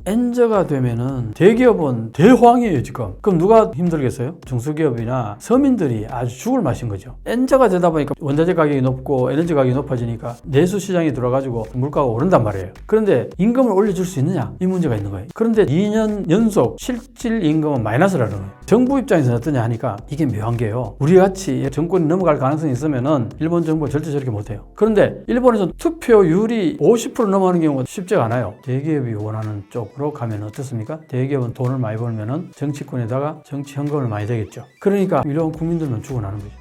엔저가 되면은 대기업은 대호황이에요 지금. 그럼 누가 힘들겠어요? 중소기업이나 서민들이 아주 죽을 맛인 거죠. 엔저가 되다 보니까 원자재 가격이 높고 에너지 가격이 높아지니까 내수 시장에 들어가지고 물가가 오른단 말이에요. 그런데 임금을 올려줄 수 있느냐? 이 문제가 있는 거예요. 그런데 2년 연속 실질 임금은 마이너스라는 거예요. 정부 입장에서는 어떠냐 하니까 이게 묘한 게요. 우리 같이 정권이 넘어갈 가능성이 있으면은 일본 정부가 절대 저렇게 못해요. 그런데 일본에서 투표율이 50% 넘어가는 경우가 쉽지가 않아요. 대기업이 원하는 쪽으로 가면 어떻습니까? 대기업은 돈을 많이 벌면은 정치권에다가 정치 현금을 많이 되겠죠. 그러니까 일본 국민들만 죽어나는 거죠.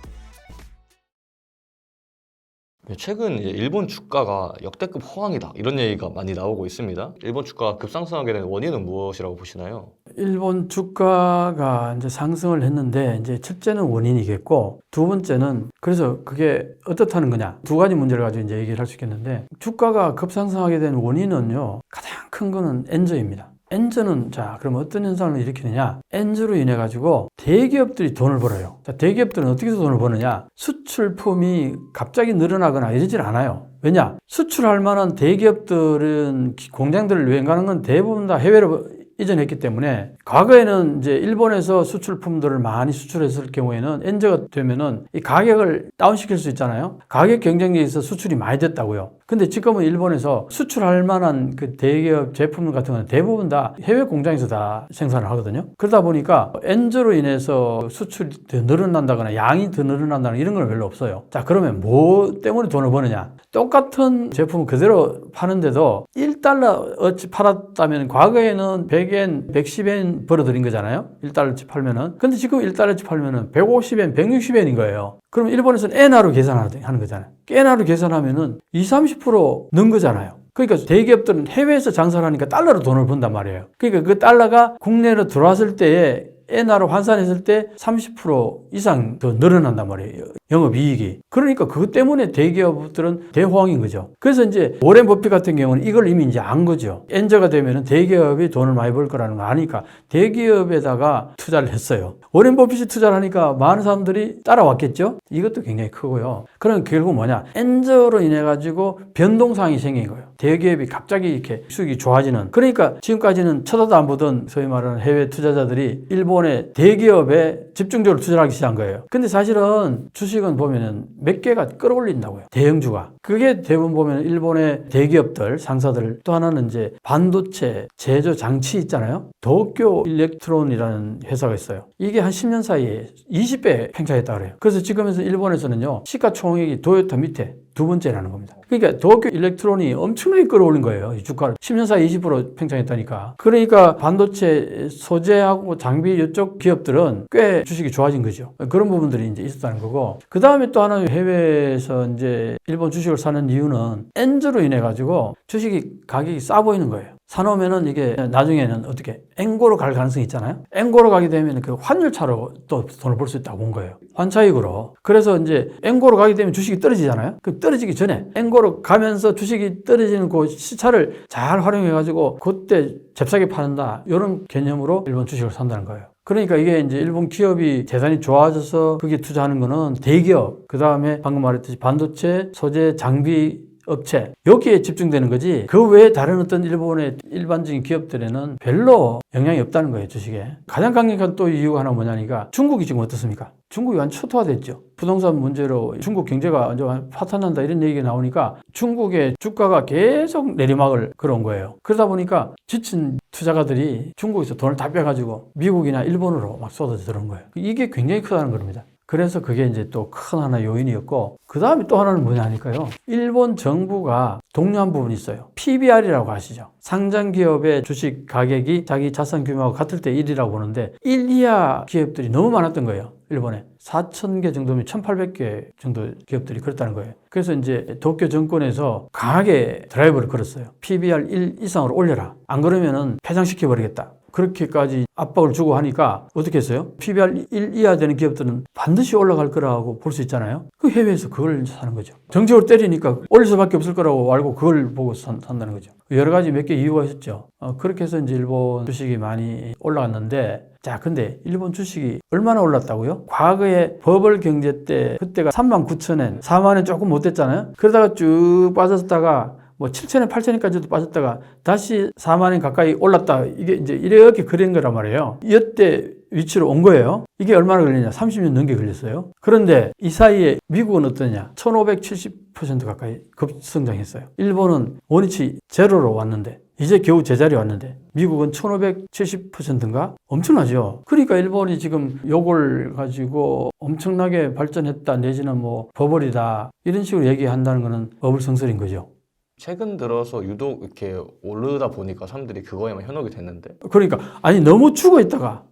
최근 일본 주가가 역대급 호황이다 이런 얘기가 많이 나오고 있습니다. 일본 주가가 급상승하게 된 원인은 무엇이라고 보시나요? 일본 주가가 이제 상승을 했는데 이제 첫째는 원인이겠고 두 번째는 그래서 그게 어떻다는 거냐 두 가지 문제를 가지고 이제 얘기를 할 수 있겠는데 주가가 급상승하게 된 원인은요 가장 큰 거는 엔저입니다. 엔저는 자 그럼 어떤 현상을 일으키느냐 엔저로 인해 가지고 대기업들이 돈을 벌어요. 자, 대기업들은 어떻게 해서 돈을 버느냐 수출품이 갑자기 늘어나거나 이러질 않아요. 왜냐 수출할 만한 대기업들은 공장들을 유행하는 건 대부분 다 해외로 이전했기 때문에 과거에는 이제 일본에서 수출품들을 많이 수출했을 경우에는 엔저가 되면은 이 가격을 다운시킬 수 있잖아요. 가격 경쟁력에 있어 수출이 많이 됐다고요. 근데 지금은 일본에서 수출할 만한 그 대기업 제품 같은 건 대부분 다 해외 공장에서 다 생산을 하거든요. 그러다 보니까 엔저로 인해서 수출이 더 늘어난다거나 양이 더 늘어난다거나 이런 건 별로 없어요. 자, 그러면 뭐 때문에 돈을 버느냐? 똑같은 제품을 그대로 파는데도 1달러 어치 팔았다면 과거에는 100엔, 110엔 벌어들인 거잖아요. 1달러치 팔면은. 근데 지금 1달러치 팔면은 150엔, 160엔인 거예요. 그럼 일본에서는 엔화로 계산하는 거잖아요. 엔화로 계산하면은 20, 30% 는 거잖아요. 그러니까 대기업들은 해외에서 장사를 하니까 달러로 돈을 번단 말이에요. 그러니까 그 달러가 국내로 들어왔을 때에 엔화로 환산했을 때 30% 이상 더 늘어난단 말이에요. 영업이익이. 그러니까 그것 때문에 대기업들은 대호황인 거죠. 그래서 이제 워렌 버핏 같은 경우는 이걸 이미 이제 안 거죠. 엔저가 되면은 대기업이 돈을 많이 벌 거라는 거 아니까 대기업에다가 투자를 했어요. 워렌 버핏이 투자를 하니까 많은 사람들이 따라왔겠죠. 이것도 굉장히 크고요. 그럼 결국 뭐냐? 엔저로 인해 가지고 변동사항이 생긴 거예요. 대기업이 갑자기 이렇게 수익이 좋아지는. 그러니까 지금까지는 쳐다도 안 보던 소위 말하는 해외 투자자들이 일본의 대기업에 집중적으로 투자를 하기 시작한 거예요. 근데 사실은 주식은 보면은 몇 개가 끌어올린다고요. 대형주가. 그게 대부분 보면 일본의 대기업들, 상사들 또 하나는 이제 반도체 제조 장치 있잖아요. 도쿄 일렉트론이라는 회사가 있어요. 이게 한 10년 사이에 20배 팽창했다 그래요. 그래서 지금에서 일본에서는요. 시가총액이 도요타 밑에 두 번째라는 겁니다. 그러니까 도쿄 일렉트론이 엄청나게 끌어올린 거예요. 이 주가를. 10년 사이 20% 팽창했다니까. 그러니까 반도체 소재하고 장비 이쪽 기업들은 꽤 주식이 좋아진 거죠. 그런 부분들이 이제 있었다는 거고. 그 다음에 또 하나 해외에서 이제 일본 주식을 사는 이유는 엔저로 인해 가지고 주식이 가격이 싸 보이는 거예요. 사놓으면은 이게 나중에는 어떻게 엔고로 갈 가능성이 있잖아요. 엔고로 가게 되면 그 환율 차로 또 돈을 벌 수 있다고 본 거예요. 환차익으로. 그래서 이제 엔고로 가게 되면 주식이 떨어지잖아요. 그 떨어지기 전에 엔고로 가면서 주식이 떨어지는 그 시차를 잘 활용해 가지고 그때 잽싸게 파는다. 이런 개념으로 일본 주식을 산다는 거예요. 그러니까 이게 이제 일본 기업이 대단히 좋아져서 거기에 투자하는 거는 대기업, 그 다음에 방금 말했듯이 반도체, 소재, 장비 업체 여기에 집중되는 거지 그 외에 다른 어떤 일본의 일반적인 기업들에는 별로 영향이 없다는 거예요. 주식에. 가장 강력한 또 이유가 하나 뭐냐니까 중국이 지금 어떻습니까? 중국이 완전 초토화됐죠. 부동산 문제로 중국 경제가 완전 파탄난다 이런 얘기가 나오니까 중국의 주가가 계속 내리막을 걸어온 거예요. 그러다 보니까 지친 투자가들이 중국에서 돈을 다 빼가지고 미국이나 일본으로 막 쏟아져 들어온 거예요. 이게 굉장히 크다는 겁니다. 그래서 그게 이제 또 큰 하나 요인이었고, 그 다음에 또 하나는 뭐냐니까요. 일본 정부가 독려한 부분이 있어요. PBR이라고 아시죠? 상장 기업의 주식 가격이 자기 자산 규모하고 같을 때 1이라고 보는데 1 이하 기업들이 너무 많았던 거예요. 일본에. 4,000개 정도면 1,800개 정도 기업들이 그렇다는 거예요. 그래서 이제 도쿄 정권에서 강하게 드라이브를 걸었어요. PBR 1 이상으로 올려라. 안 그러면은 폐장시켜버리겠다. 그렇게까지 압박을 주고 하니까 어떻게 했어요? PBR 1 이하 되는 기업들은 반드시 올라갈 거라고 볼 수 있잖아요. 그 해외에서 그걸 사는 거죠. 정책으로 때리니까 올릴 수밖에 없을 거라고 알고 그걸 보고 산다는 거죠. 여러 가지 몇 개 이유가 있었죠. 그렇게 해서 이제 일본 주식이 많이 올라갔는데, 자, 근데 일본 주식이 얼마나 올랐다고요? 과거에 버블 경제 때 그때가 39,000엔, 4만 원 조금 못 됐잖아요. 그러다가 쭉 빠졌다가 뭐 7천엔 8천엔까지도 빠졌다가 다시 4만 원 가까이 올랐다. 이게 이제 이렇게 그린 거란 말이에요. 이때 위치로 온 거예요. 이게 얼마나 걸리냐? 30년 넘게 걸렸어요. 그런데 이 사이에 미국은 어떠냐? 1570% 가까이 급성장했어요. 일본은 원위치 제로로 왔는데 이제 겨우 제자리 왔는데 미국은 1570%인가? 엄청나죠. 그러니까 일본이 지금 요걸 가지고 엄청나게 발전했다 내지는 뭐 버블이다 이런 식으로 얘기한다는 거는 어불성설인 거죠. 최근 들어서 유독 이렇게 오르다 보니까 사람들이 그거에만 현혹이 됐는데 그러니까 아니 너무 죽어 있다가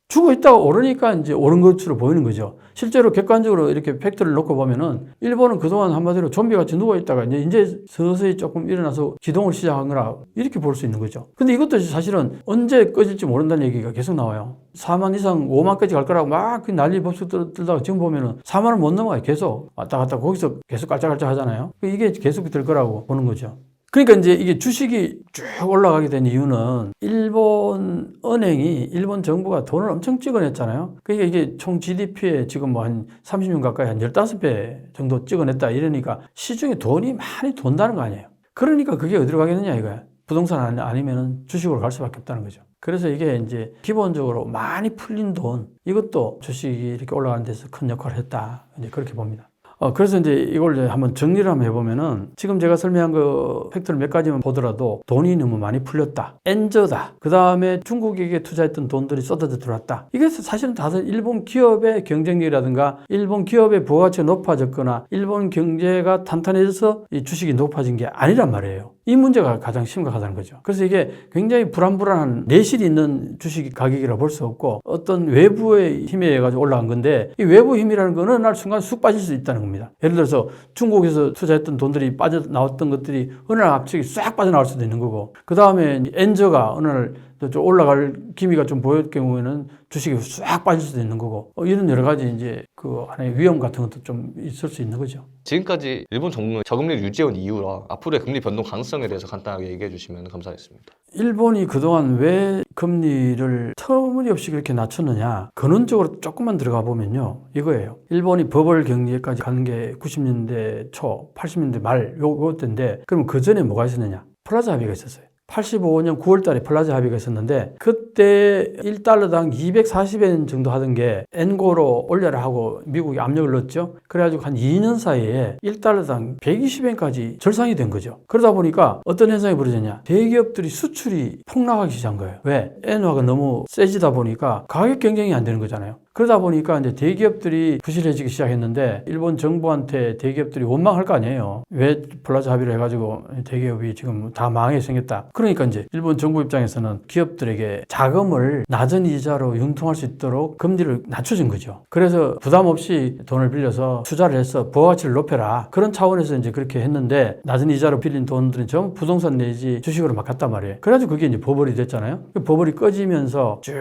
오르니까 이제 오른 것으로 보이는 거죠. 실제로 객관적으로 이렇게 팩트를 놓고 보면은 일본은 그동안 한마디로 좀비같이 누워 있다가 이제 서서히 조금 일어나서 기동을 시작한 거라 이렇게 볼 수 있는 거죠. 근데 이것도 사실은 언제 꺼질지 모른다는 얘기가 계속 나와요. 4만 이상 5만까지 갈 거라고 막 난리 법석 들다가 지금 보면은 4만은 못 넘어가요. 계속 왔다 갔다 거기서 계속 깔짝깔짝 하잖아요. 이게 계속 될 거라고 보는 거죠. 그러니까 이제 이게 주식이 쭉 올라가게 된 이유는 일본 은행이 일본 정부가 돈을 엄청 찍어냈잖아요. 그러니까 이게 총 GDP에 지금 뭐 한 30년 가까이 한 15배 정도 찍어냈다 이러니까 시중에 돈이 많이 돈다는 거 아니에요. 그러니까 그게 어디로 가겠느냐 이거야. 부동산 아니면은 주식으로 갈 수밖에 없다는 거죠. 그래서 이게 이제 기본적으로 많이 풀린 돈 이것도 주식이 이렇게 올라가는 데서 큰 역할을 했다. 이제 그렇게 봅니다. 그래서 이제 이걸 이제 한번 정리를 한번 해보면은 지금 제가 설명한 그 팩트를 몇 가지만 보더라도 돈이 너무 많이 풀렸다. 엔저다. 그 다음에 중국에게 투자했던 돈들이 쏟아져 들어왔다. 이게 사실은 다들 일본 기업의 경쟁력이라든가 일본 기업의 부가가치가 높아졌거나 일본 경제가 탄탄해져서 이 주식이 높아진 게 아니란 말이에요. 이 문제가 가장 심각하다는 거죠. 그래서 이게 굉장히 불안불안한 내실이 있는 주식 가격이라 볼 수 없고 어떤 외부의 힘에 의해 가지고 올라간 건데 이 외부 힘이라는 거는 어느 날 순간 쑥 빠질 수 있다는 겁니다. 예를 들어서 중국에서 투자했던 돈들이 빠져나왔던 것들이 어느 날 갑자기 싹 빠져나올 수도 있는 거고 그 다음에 엔저가 어느 날 좀 올라갈 기미가 좀 보일 경우에는 주식이 싹 빠질 수도 있는 거고 이런 여러 가지 이제 그 안에 위험 같은 것도 좀 있을 수 있는 거죠. 지금까지 일본 정부는 저금리를 유지해온 이유와 앞으로의 금리 변동 가능성에 대해서 간단하게 얘기해 주시면 감사하겠습니다. 일본이 그동안 왜 금리를 터무니없이 그렇게 낮췄느냐 근원적으로 조금만 들어가 보면요 이거예요. 일본이 버블 경제까지 가는 게 90년대 초 80년대 말 요때인데 그럼 그 전에 뭐가 있었느냐 플라자 합의가 있었어요. 85년 9월 달에 플라자 합의가 있었는데 그때 1달러당 240엔 정도 하던 게 엔고로 올려라 하고 미국이 압력을 넣었죠. 그래가지고 한 2년 사이에 1달러당 120엔까지 절상이 된 거죠. 그러다 보니까 어떤 현상이 벌어졌냐. 대기업들이 수출이 폭락하기 시작한 거예요. 왜? 엔화가 너무 세지다 보니까 가격 경쟁이 안 되는 거잖아요. 그러다 보니까 이제 대기업들이 부실해지기 시작했는데 일본 정부한테 대기업들이 원망할 거 아니에요. 왜 플라자 합의를 해가지고 대기업이 지금 다 망하게 생겼다. 그러니까 이제 일본 정부 입장에서는 기업들에게 자금을 낮은 이자로 융통할 수 있도록 금리를 낮춰준 거죠. 그래서 부담 없이 돈을 빌려서 투자를 해서 부가가치를 높여라. 그런 차원에서 이제 그렇게 했는데 낮은 이자로 빌린 돈들은 전부 부동산 내지 주식으로 막 갔단 말이에요. 그래가지고 그게 이제 버블이 됐잖아요. 그 버블이 꺼지면서 쭉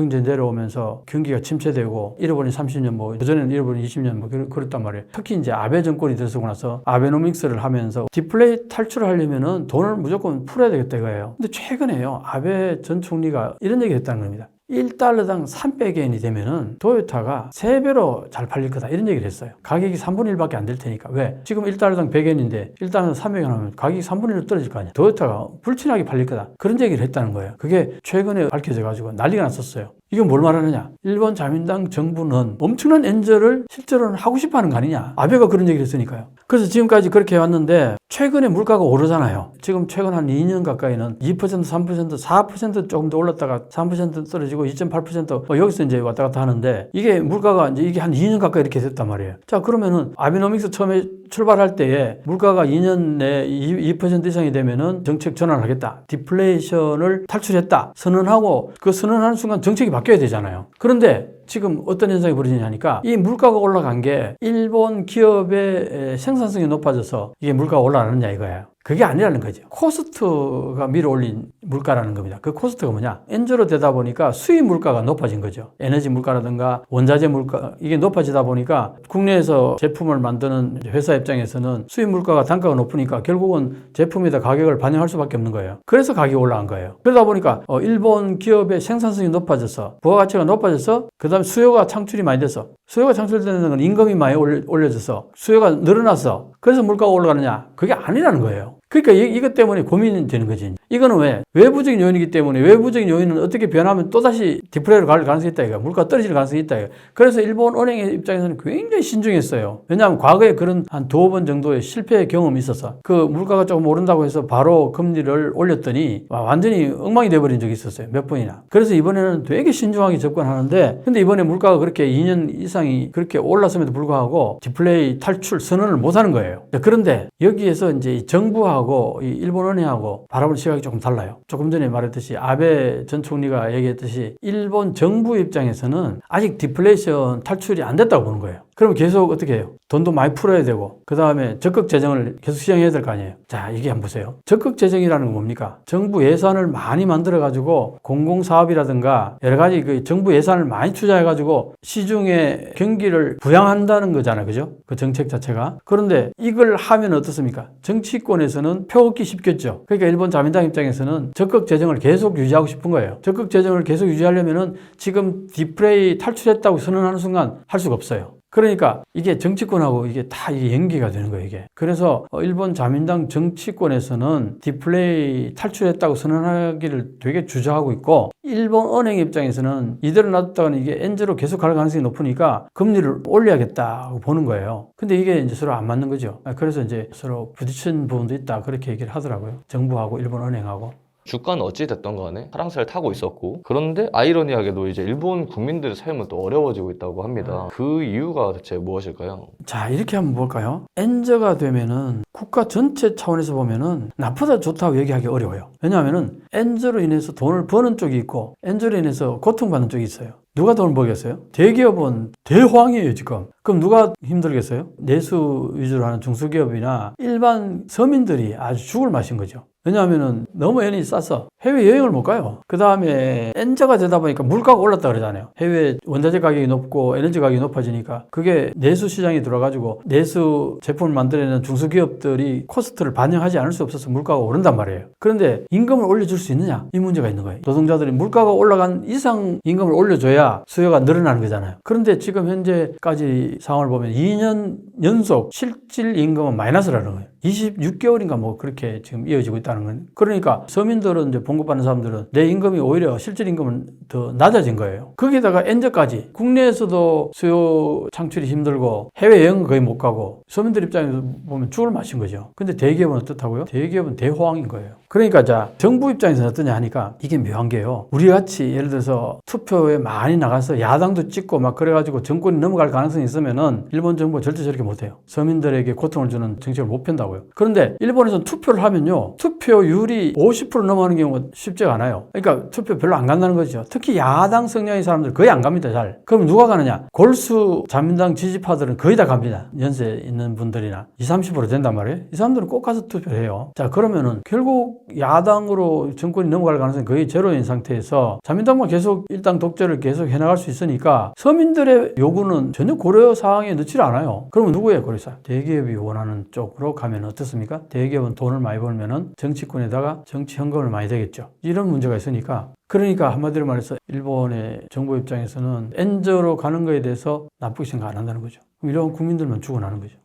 이제 내려오면서 경기가 침체되고 잃어버린 30년 뭐 그전에는 잃어버린 20년 뭐 그랬단 말이에요. 특히 이제 아베 정권이 들어서고 나서 아베노믹스를 하면서 디플레이 탈출을 하려면은 돈을 무조건 풀어야 되겠다 이거예요. 근데 최근에요. 아베 전 총리가 이런 얘기 했다는 겁니다. 1달러당 300엔이 되면은 토요타가 3배로 잘 팔릴 거다 이런 얘기를 했어요. 가격이 3분의 1밖에 안 될 테니까. 왜? 지금 1달러당 100엔인데 1달러당 300엔 하면 가격이 3분의 1로 떨어질 거 아니야. 토요타가 불친하게 팔릴 거다. 그런 얘기를 했다는 거예요. 그게 최근에 밝혀져 가지고 난리가 났었어요. 이건 뭘 말하느냐? 일본 자민당 정부는 엄청난 엔저를 실제로는 하고 싶어 하는 거 아니냐? 아베가 그런 얘기를 했으니까요. 그래서 지금까지 그렇게 해왔는데 최근에 물가가 오르잖아요. 지금 최근 한 2년 가까이는 2%, 3%, 4% 조금 더 올랐다가 3% 떨어지고 2.8% 뭐 여기서 이제 왔다 갔다 하는데 이게 물가가 이제 이게 한 2년 가까이 이렇게 됐단 말이에요. 자, 그러면은 아베노믹스 처음에 출발할 때에 물가가 2년 내에 2% 이상이 되면은 정책 전환을 하겠다. 디플레이션을 탈출했다. 선언하고 그 선언하는 순간 정책이 바뀌어야 되잖아요. 그런데 지금 어떤 현상이 벌어지냐니까 이 물가가 올라간 게 일본 기업의 생산성이 높아져서 이게 물가가 올라가느냐 이거예요. 그게 아니라는 거죠. 코스트가 밀어 올린 물가라는 겁니다. 그 코스트가 뭐냐? 엔저로 되다 보니까 수입 물가가 높아진 거죠. 에너지 물가라든가 원자재 물가 이게 높아지다 보니까 국내에서 제품을 만드는 회사 입장에서는 수입 물가가 단가가 높으니까 결국은 제품에다 가격을 반영할 수밖에 없는 거예요. 그래서 가격이 올라간 거예요. 그러다 보니까 일본 기업의 생산성이 높아져서 부가가치가 높아져서 그 다음에 수요가 창출이 많이 돼서 수요가 창출되는 건 임금이 많이 올려져서 수요가 늘어나서 그래서 물가가 올라가느냐? 그게 아니라는 거예요. 그러니까 이것 때문에 고민이 되는 거지. 이거는 왜? 외부적인 요인이기 때문에 외부적인 요인은 어떻게 변하면 또다시 디플레이로 갈 가능성이 있다 이거. 물가 떨어질 가능성이 있다 이거. 그래서 일본 은행의 입장에서는 굉장히 신중했어요. 왜냐하면 과거에 그런 한 두어 번 정도의 실패 경험이 있었어. 그 물가가 조금 오른다고 해서 바로 금리를 올렸더니 완전히 엉망이 돼버린 적이 있었어요. 몇 번이나. 그래서 이번에는 되게 신중하게 접근하는데 근데 이번에 물가가 그렇게 2년 이상이 그렇게 올랐음에도 불구하고 디플레이 탈출 선언을 못 하는 거예요. 그런데 여기에서 이제 정부하고 이 일본 은행하고 바라보는 시각이 조금 달라요. 조금 전에 말했듯이 아베 전 총리가 얘기했듯이 일본 정부 입장에서는 아직 디플레이션 탈출이 안 됐다고 보는 거예요. 그러면 계속 어떻게 해요? 돈도 많이 풀어야 되고 그 다음에 적극 재정을 계속 시행해야 될 거 아니에요. 자, 이게 한번 보세요. 적극 재정이라는 건 뭡니까? 정부 예산을 많이 만들어 가지고 공공사업이라든가 여러 가지 그 정부 예산을 많이 투자해 가지고 시중의 경기를 부양한다는 거잖아요. 그죠? 그 정책 자체가. 그런데 이걸 하면 어떻습니까? 정치권에서는 표 얻기 쉽겠죠. 그러니까 일본 자민당 입장에서는 적극 재정을 계속 유지하고 싶은 거예요. 적극 재정을 계속 유지하려면은 지금 디플레이 탈출했다고 선언하는 순간 할 수가 없어요. 그러니까 이게 정치권하고 이게 다 이게 연계가 되는 거예요, 이게. 그래서 일본 자민당 정치권에서는 디플레이 탈출했다고 선언하기를 되게 주저하고 있고 일본 은행 입장에서는 이대로 놔뒀다가는 이게 엔저로 계속 갈 가능성이 높으니까 금리를 올려야겠다고 보는 거예요. 근데 이게 이제 서로 안 맞는 거죠. 그래서 이제 서로 부딪힌 부분도 있다. 그렇게 얘기를 하더라고요. 정부하고 일본 은행하고. 주가는 어찌 됐던 간에 하락세를 타고 있었고 그런데 아이러니하게도 이제 일본 국민들의 삶은 또 어려워지고 있다고 합니다. 그 이유가 대체 무엇일까요? 자, 이렇게 한번 볼까요? 엔저가 되면은 국가 전체 차원에서 보면은 나쁘다 좋다고 얘기하기 어려워요. 왜냐하면은 엔저로 인해서 돈을 버는 쪽이 있고 엔저로 인해서 고통받는 쪽이 있어요. 누가 돈을 벌겠어요? 대기업은 대호황이에요, 지금. 그럼 누가 힘들겠어요? 내수 위주로 하는 중소기업이나 일반 서민들이 아주 죽을 맛인 거죠. 왜냐하면은 너무 엔이 싸서 해외여행을 못 가요. 그 다음에 엔저가 되다 보니까 물가가 올랐다 그러잖아요. 해외 원자재 가격이 높고 에너지 가격이 높아지니까 그게 내수 시장이 들어가지고 내수 제품을 만들어내는 중소기업들이 코스트를 반영하지 않을 수 없어서 물가가 오른단 말이에요. 그런데 임금을 올려줄 수 있느냐? 이 문제가 있는 거예요. 노동자들이 물가가 올라간 이상 임금을 올려줘야 수요가 늘어나는 거잖아요. 그런데 지금 현재까지 상황을 보면 2년 연속 실질 임금은 마이너스라는 거예요. 26개월인가 뭐 그렇게 지금 이어지고 있다는 건. 그러니까 서민들은 이제 봉급받는 사람들은 내 임금이 오히려 실질 임금은 더 낮아진 거예요. 거기다가 엔저까지 국내에서도 수요 창출이 힘들고 해외여행 거의 못 가고 서민들 입장에서 보면 죽을 맛인 거죠. 근데 대기업은 어떻다고요? 대기업은 대호황인 거예요. 그러니까 자 정부 입장에서는 어떠냐 하니까 이게 묘한 게요. 우리 같이 예를 들어서 투표에 많이 나가서 야당도 찍고 막 그래가지고 정권이 넘어갈 가능성이 있으면은 일본 정부가 절대 저렇게 못해요. 서민들에게 고통을 주는 정책을 못 편다고요. 그런데 일본에서는 투표를 하면요. 투표율이 50% 넘어가는 경우가 쉽지가 않아요. 그러니까 투표 별로 안 간다는 거죠. 특히 야당 성향의 사람들 거의 안 갑니다. 잘. 그럼 누가 가느냐? 골수 자민당 지지파들은 거의 다 갑니다. 연세 있는 분들이나 20, 30% 된단 말이에요. 이 사람들은 꼭 가서 투표를 해요. 자 그러면은 결국 야당으로 정권이 넘어갈 가능성이 거의 제로인 상태에서 자민당만 계속 일당 독재를 계속 해나갈 수 있으니까 서민들의 요구는 전혀 고려 사항에 넣지 않아요. 그러면 누구예요? 고려사? 대기업이 원하는 쪽으로 가면 어떻습니까? 대기업은 돈을 많이 벌면은 정치권에다가 정치 현금을 많이 되겠죠. 이런 문제가 있으니까 그러니까 한마디로 말해서 일본의 정부 입장에서는 엔저로 가는 거에 대해서 나쁘게 생각 안 한다는 거죠. 그럼 이런 국민들만 죽어나는 거죠.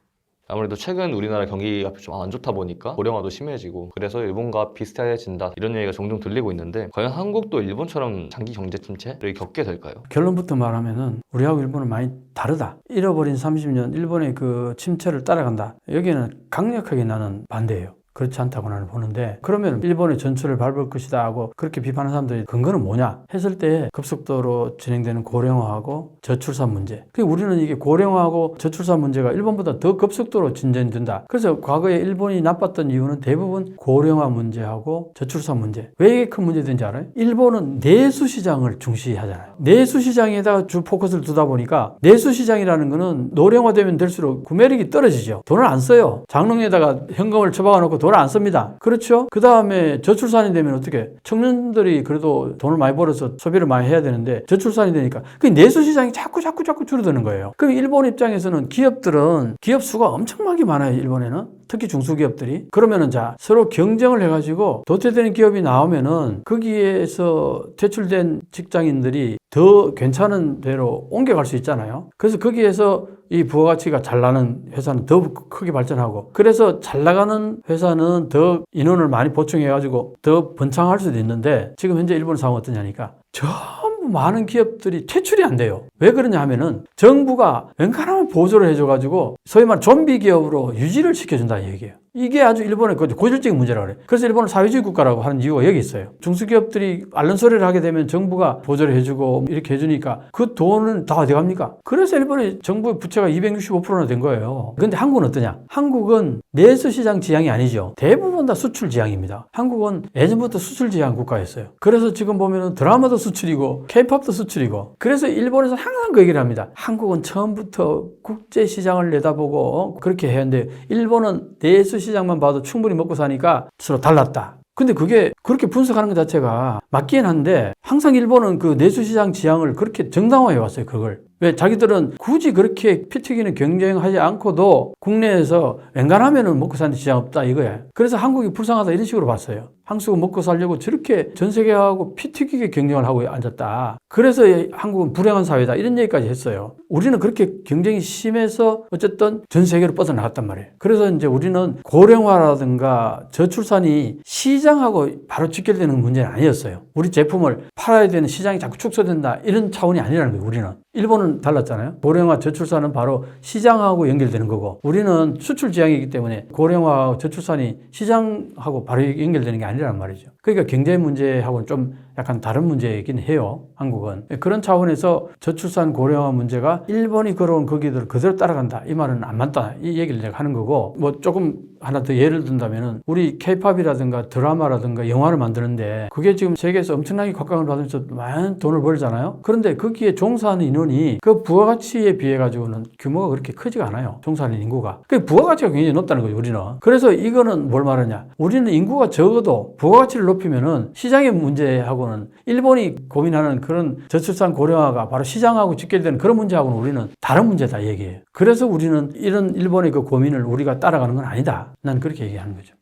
아무래도 최근 우리나라 경기가 좀 안 좋다 보니까 고령화도 심해지고 그래서 일본과 비슷해진다 이런 얘기가 종종 들리고 있는데 과연 한국도 일본처럼 장기 경제 침체를 겪게 될까요? 결론부터 말하면은 우리하고 일본은 많이 다르다. 잃어버린 30년 일본의 그 침체를 따라간다. 여기는 강력하게 나는 반대예요. 그렇지 않다고 나는 보는데 그러면 일본의 전철을 밟을 것이다 하고 그렇게 비판하는 사람들이 근거는 뭐냐 했을 때 급속도로 진행되는 고령화하고 저출산 문제. 우리는 이게 고령화하고 저출산 문제가 일본보다 더 급속도로 진전된다. 그래서 과거에 일본이 나빴던 이유는 대부분 고령화 문제하고 저출산 문제. 왜 이게 큰 문제인지 알아요? 일본은 내수 시장을 중시하잖아요. 내수 시장에다가 주 포커스를 두다 보니까 내수 시장이라는 거는 노령화되면 될수록 구매력이 떨어지죠. 돈을 안 써요. 장롱에다가 현금을 처박아 놓고 돈을 안 씁니다. 그렇죠? 그 다음에 저출산이 되면 어떻게? 청년들이 그래도 돈을 많이 벌어서 소비를 많이 해야 되는데 저출산이 되니까 그 내수 시장이 자꾸 줄어드는 거예요. 그럼 일본 입장에서는 기업들은 기업 수가 엄청나게 많아요. 일본에는. 특히 중소기업들이. 그러면은 자 서로 경쟁을 해가지고 도태되는 기업이 나오면은 거기에서 퇴출된 직장인들이 더 괜찮은 데로 옮겨갈 수 있잖아요. 그래서 거기에서 이 부가가치가 잘 나는 회사는 더 크게 발전하고, 그래서 잘 나가는 회사는 더 인원을 많이 보충해가지고 더 번창할 수도 있는데, 지금 현재 일본 상황 어떠냐니까 전부 많은 기업들이 퇴출이 안 돼요. 왜 그러냐 하면은 정부가 웬간하면 보조를 해줘가지고 소위 말해 좀비 기업으로 유지를 시켜준다는 얘기예요. 이게 아주 일본의 고질적인 문제라고 그래요. 그래서 일본은 사회주의 국가라고 하는 이유가 여기 있어요. 중소기업들이 앓는 소리를 하게 되면 정부가 보조를 해주고 이렇게 해주니까 그 돈은 다 어디 갑니까? 그래서 일본의 정부 부채가 265%나 된 거예요. 근데 한국은 어떠냐? 한국은 내수 시장 지향이 아니죠. 대부분 다 수출 지향입니다. 한국은 예전부터 수출 지향 국가였어요. 그래서 지금 보면은 드라마도 수출이고 K-팝도 수출이고, 그래서 일본에서 항상 그 얘기를 합니다. 한국은 처음부터 국제 시장을 내다보고 그렇게 해야 하는데, 일본은 내수 시장만 봐도 충분히 먹고 사니까 서로 달랐다. 근데 그게 그렇게 분석하는 것 자체가 맞긴 한데, 항상 일본은 그 내수시장 지향을 그렇게 정당화해 왔어요, 그걸. 왜? 자기들은 굳이 그렇게 피 튀기는 경쟁하지 않고도 국내에서 웬간하면은 먹고 사는 시장 없다 이거야. 그래서 한국이 불쌍하다 이런 식으로 봤어요. 한국은 먹고 살려고 저렇게 전 세계하고 피 튀기게 경쟁을 하고 앉았다. 그래서 한국은 불행한 사회다 이런 얘기까지 했어요. 우리는 그렇게 경쟁이 심해서 어쨌든 전 세계로 뻗어나갔단 말이에요. 그래서 이제 우리는 고령화라든가 저출산이 시장하고 바로 직결되는 문제는 아니었어요. 우리 제품을 팔아야 되는 시장이 자꾸 축소된다 이런 차원이 아니라는 거예요. 우리는. 일본은 달랐잖아요. 고령화 저출산은 바로 시장하고 연결되는 거고, 우리는 수출 지향이기 때문에 고령화 저출산이 시장하고 바로 연결되는 게 아니란 말이죠. 그러니까 경제 문제하고는 좀 약간 다른 문제이긴 해요. 한국은. 그런 차원에서 저출산 고령화 문제가 일본이 걸어온 거기들을 그대로 따라간다 이 말은 안 맞다 이 얘기를 내가 하는 거고, 뭐 조금 하나 더 예를 든다면은 우리 K-팝이라든가 드라마라든가 영화를 만드는데 그게 지금 세계에서 엄청나게 각광을 받으면서 많은 돈을 벌잖아요. 그런데 거기에 종사하는 인원이 그 부가가치에 비해 가지고는 규모가 그렇게 크지가 않아요. 종사하는 인구가. 그 부가가치가 굉장히 높다는 거죠, 우리는. 그래서 이거는 뭘 말하냐? 우리는 인구가 적어도 부가가치를 높이면은 시장의 문제하고는, 일본이 고민하는 그런 저출산 고령화가 바로 시장하고 직결되는 그런 문제하고는 우리는 다른 문제다 얘기예요. 그래서 우리는 이런 일본의 그 고민을 우리가 따라가는 건 아니다. 난 그렇게 얘기하는 거죠.